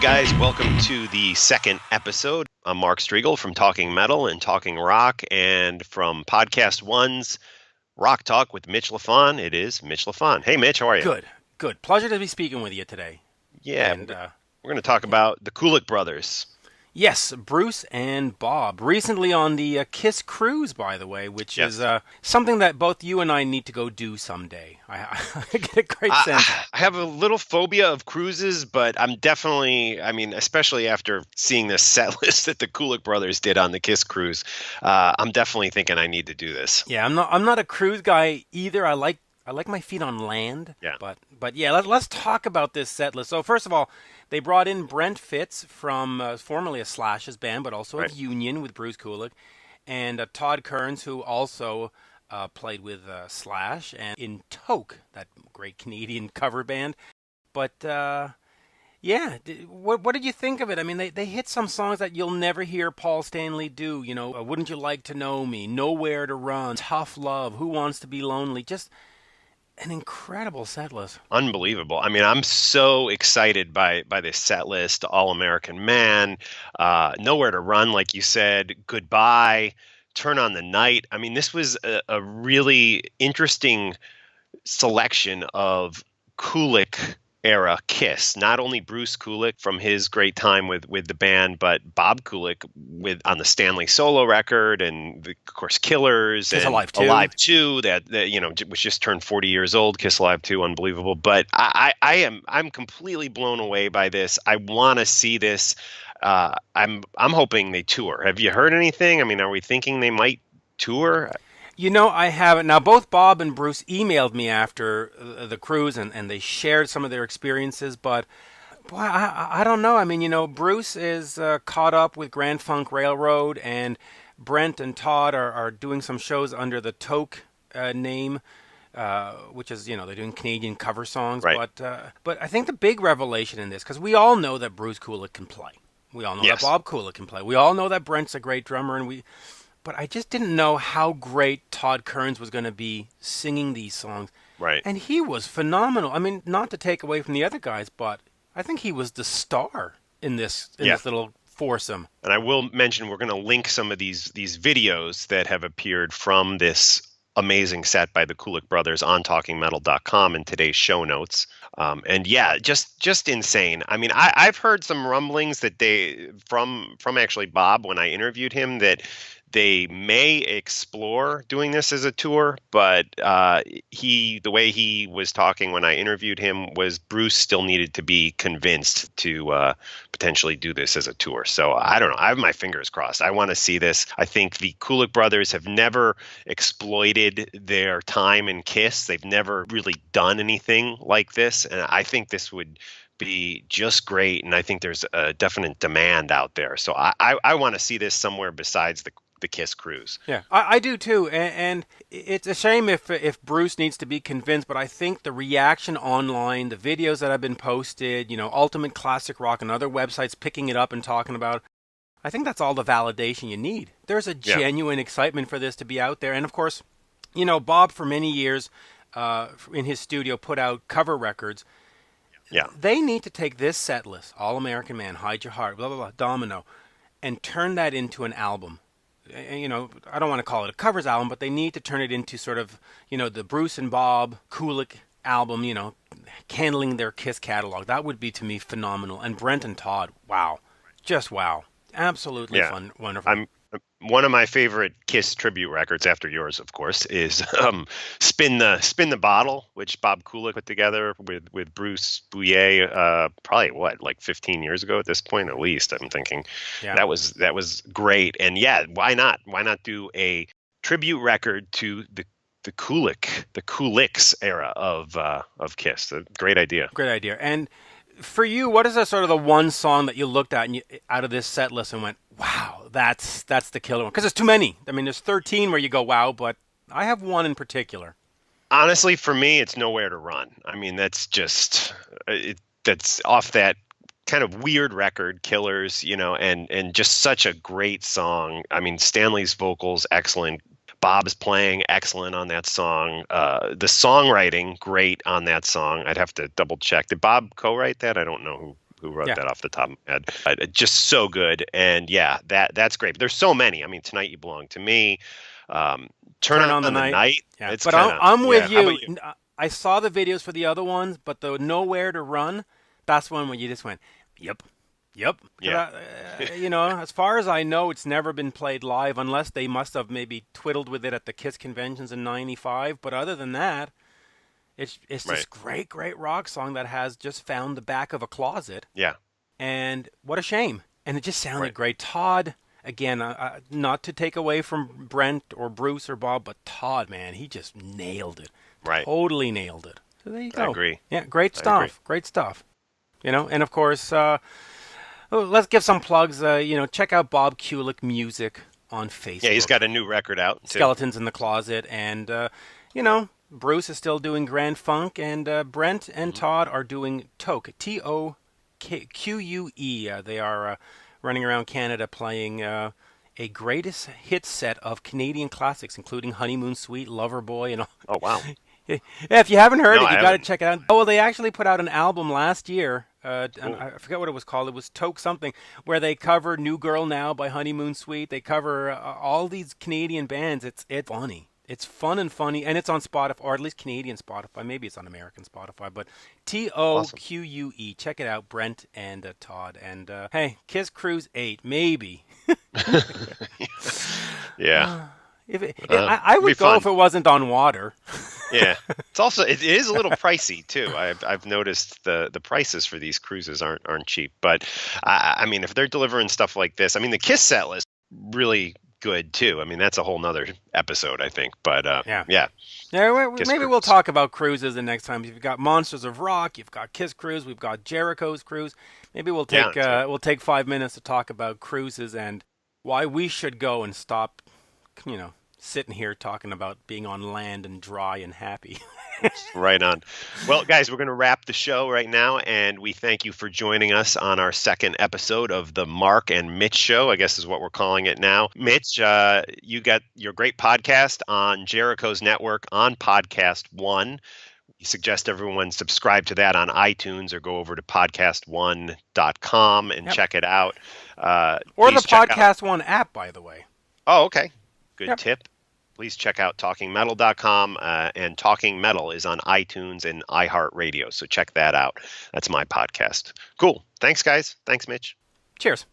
guys, welcome to the second episode. I'm Mark Striegel from Talking Metal and Talking Rock, and from Podcast One's Rock Talk with Mitch Lafon, it is Mitch Lafon. Hey Mitch, how are you? Good. Pleasure to be speaking with you today. Yeah, And we're going to talk about the Kulick Brothers. yes, Bruce and Bob. Recently on the KISS Cruise, by the way, which Yes. is something that both you and I need to go do someday. I get a great sense. I have a little phobia of cruises, but I'm definitely, especially after seeing this set list that the Kulick Brothers did on the KISS Cruise, I'm definitely thinking I need to do this. Yeah, I'm not a cruise guy either. I like my feet on land. Yeah. But yeah, let's talk about this set list. So first of all, they brought in Brent Fitz from formerly a Slash's band, but also Right. of Union with Bruce Kulick, and Todd Kearns, who also played with Slash and in Toke, that great Canadian cover band. But yeah, what did you think of it? I mean, they hit some songs that you'll never hear Paul Stanley do. You know, Wouldn't You Like to Know Me, Nowhere to Run, Tough Love, Who Wants to Be Lonely, just an incredible set list. Unbelievable. I'm so excited by this set list. All American Man, Nowhere to Run, like you said, Goodbye, Turn on the Night. This was a really interesting selection of Kulick era Kiss. Not only Bruce Kulick from his great time with the band, but Bob Kulick on the Stanley solo record, and of course Killers Kiss and Alive 2. Alive 2 that was just turned 40 years old. Kiss Alive 2, unbelievable. But I'm completely blown away by this. I want to see this. I'm hoping they tour. Have you heard anything? Are we thinking they might tour? You know, I haven't. Now, both Bob and Bruce emailed me after the cruise, and they shared some of their experiences, but boy, I don't know. Bruce is caught up with Grand Funk Railroad, and Brent and Todd are doing some shows under the Toke name, which is, they're doing Canadian cover songs. Right. But I think the big revelation in this, because we all know that Bruce Kulick can play. We all know Yes. that Bob Kulick can play. We all know that Brent's a great drummer, but I just didn't know how great Todd Kearns was going to be singing these songs. Right. And he was phenomenal. Not to take away from the other guys, but I think he was the star in this little foursome. And I will mention we're going to link some of these videos that have appeared from this amazing set by the Kulick Brothers on TalkingMetal.com in today's show notes. And yeah, just insane. I've heard some rumblings that from actually Bob when I interviewed him, that they may explore doing this as a tour, but the way he was talking when I interviewed him was Bruce still needed to be convinced to potentially do this as a tour. So I don't know. I have my fingers crossed. I want to see this. I think the Kulick Brothers have never exploited their time in KISS. They've never really done anything like this, and I think this would be just great, and I think there's a definite demand out there. So I want to see this somewhere besides the KISS Cruise. Yeah, I do too, and it's a shame if Bruce needs to be convinced, but I think the reaction online, the videos that have been posted, Ultimate Classic Rock and other websites picking it up and talking about, I think that's all the validation you need. There's a genuine excitement for this to be out there, and of course, Bob for many years in his studio put out cover records. Yeah. They need to take this set list, All American Man, Hide Your Heart, blah, blah, blah, Domino, and turn that into an album. I don't want to call it a covers album, but they need to turn it into sort of, the Bruce and Bob Kulick album, handling their KISS catalog. That would be, to me, phenomenal. And Brent and Todd, wow. Just wow. Absolutely fun, wonderful. One of my favorite KISS tribute records, after yours, of course, is "Spin the Bottle," which Bob Kulick put together with Bruce Bouillet. Probably like 15 years ago at this point, at least. I'm thinking that was great. And yeah, why not? Why not do a tribute record to the Kulicks era of KISS? A great idea. Great idea. And for you, what is sort of the one song that you looked at out of this set list and went, wow, that's the killer one? Because there's too many. There's 13 where you go, wow, but I have one in particular. Honestly, for me, it's Nowhere to Run. That's just that's off that kind of weird record, Killers, and just such a great song. Stanley's vocals, excellent. Bob's playing excellent on that song. The songwriting, great on that song. I'd have to double check. Did Bob co-write that? I don't know who wrote Yeah. that off the top of my head. Just so good. And yeah, that's great. But there's so many. I mean, Tonight You Belong to Me, Turn on the Night. Yeah. It's But kind of, I'm with How you. about you? I saw the videos for the other ones, but the Nowhere to Run, that's one where you just went, yep. Yep. Yeah. As far as I know, it's never been played live unless they must have maybe twiddled with it at the KISS conventions in '95. But other than that, it's this Right. great rock song that has just found the back of a closet. Yeah. And what a shame. And it just sounded Right. great. Todd, again, not to take away from Brent or Bruce or Bob, but Todd, man, he just nailed it. Right. Totally nailed it. So there you go. I agree. Yeah, great I agree. stuff. Great stuff. And of course, let's give some plugs. Check out Bob Kulick Music on Facebook. Yeah, he's got a new record out, too. Skeletons in the Closet. And, Bruce is still doing Grand Funk. And Brent and Todd are doing Toque. TOQUE. They are running around Canada playing a greatest hit set of Canadian classics, including Honeymoon Suite, Loverboy, and all. Oh, wow. Yeah, if you haven't heard No, it, you I got to haven't. check it out. Oh, well, they actually put out an album last year, and Cool. I forget what it was called. It was Toque something, where they cover New Girl Now by Honeymoon Suite. They cover all these Canadian bands. It's funny. It's fun and funny, and it's on Spotify, or at least Canadian Spotify. Maybe it's on American Spotify, but TOQUE. Check it out, Brent and Todd. And hey, KISS KRUISE VIII, maybe. Yeah. I would be go fun. if it wasn't on water. Yeah. It's also it is a little pricey too. I've noticed the prices for these cruises aren't cheap. But I mean, if they're delivering stuff like this, I mean, the KISS set list really good too. I mean, that's a whole nother episode, I think. But Yeah. yeah. Yeah, KISS maybe Cruise. we'll talk about cruises the next time. You've got Monsters of Rock, you've got KISS Cruise, we've got Jericho's Cruise. Maybe we'll Yeah, take we'll take 5 minutes to talk about cruises and why we should go and stop, sitting here talking about being on land and dry and happy. Right on. Well, guys, we're going to wrap the show right now, and we thank you for joining us on our second episode of the Mark and Mitch Show, I guess is what we're calling it now. Mitch, you got your great podcast on Jericho's network on Podcast One. We suggest everyone subscribe to that on iTunes or go over to podcastone.com and check it out. Or Please the check out- Podcast One app, by the way. Oh, okay. Good Yep. tip. Please check out talkingmetal.com, and Talking Metal is on iTunes and iHeartRadio, so check that out. That's my podcast. Cool. Thanks, guys. Thanks, Mitch. Cheers.